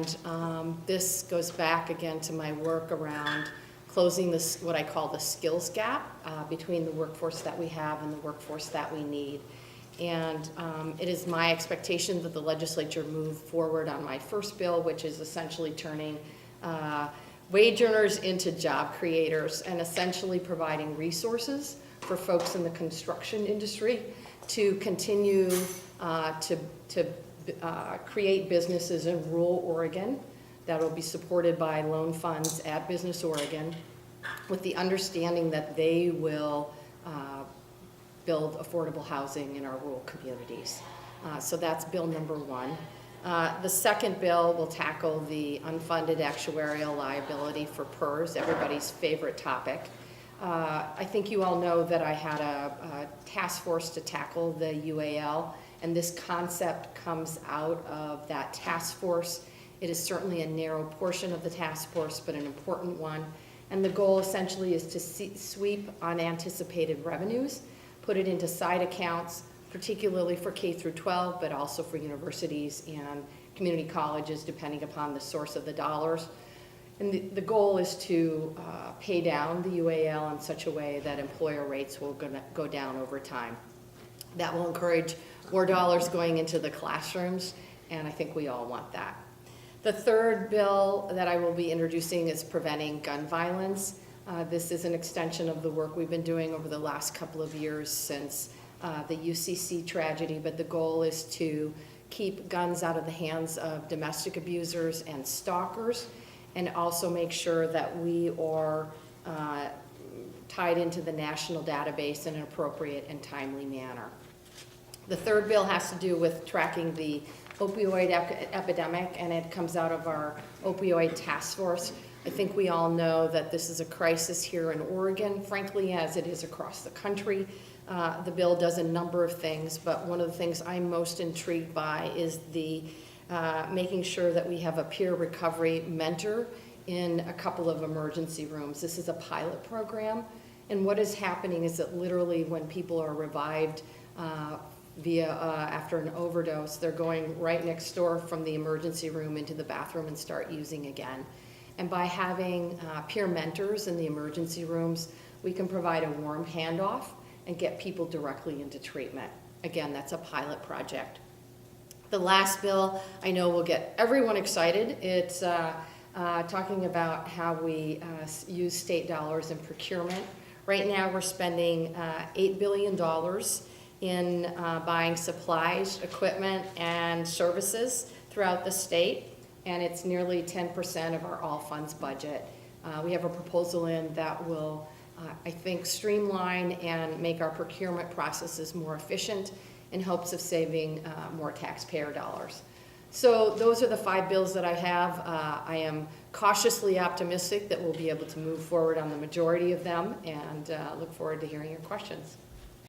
And this goes back again to my work around closing this, what I call the skills gap between the workforce that we have and the workforce that we need. And it is my expectation that the legislature move forward on my first bill, which is essentially turning wage earners into job creators and essentially providing resources for folks in the construction industry to continue to create businesses in rural Oregon that will be supported by loan funds at Business Oregon, with the understanding that they will build affordable housing in our rural communities. So that's bill number one. The second bill will tackle the unfunded actuarial liability for PERS, everybody's favorite topic. I think you all know that I had a task force to tackle the UAL, and this concept comes out of that task force. It is certainly a narrow portion of the task force, but an important one. And the goal essentially is to sweep unanticipated revenues, put it into side accounts, particularly for K through 12, but also for universities and community colleges, depending upon the source of the dollars. And the goal is to pay down the UAL in such a way that employer rates will go down over time. That will encourage more dollars going into the classrooms, and I think we all want that. The third bill that I will be introducing is preventing gun violence. This is an extension of the work we've been doing over the last couple of years since the UCC tragedy, but the goal is to keep guns out of the hands of domestic abusers and stalkers, and also make sure that we are tied into the national database in an appropriate and timely manner. The third bill has to do with tracking the opioid epidemic, and it comes out of our opioid task force. I think we all know that this is a crisis here in Oregon, frankly, as it is across the country. The bill does a number of things, but one of the things I'm most intrigued by is the making sure that we have a peer recovery mentor in a couple of emergency rooms. This is a pilot program, and what is happening is that literally when people are revived after an overdose, they're going right next door from the emergency room into the bathroom and start using again. And by having peer mentors in the emergency rooms, we can provide a warm handoff and get people directly into treatment. Again, that's a pilot project. The last bill I know will get everyone excited. It's talking about how we use state dollars in procurement. Right now we're spending $8 billion in buying supplies, equipment, and services throughout the state, and it's nearly 10% of our all funds budget. We have a proposal in that will, I think, streamline and make our procurement processes more efficient in hopes of saving more taxpayer dollars. So those are the 5 bills that I have. I am cautiously optimistic that we'll be able to move forward on the majority of them, and look forward to hearing your questions.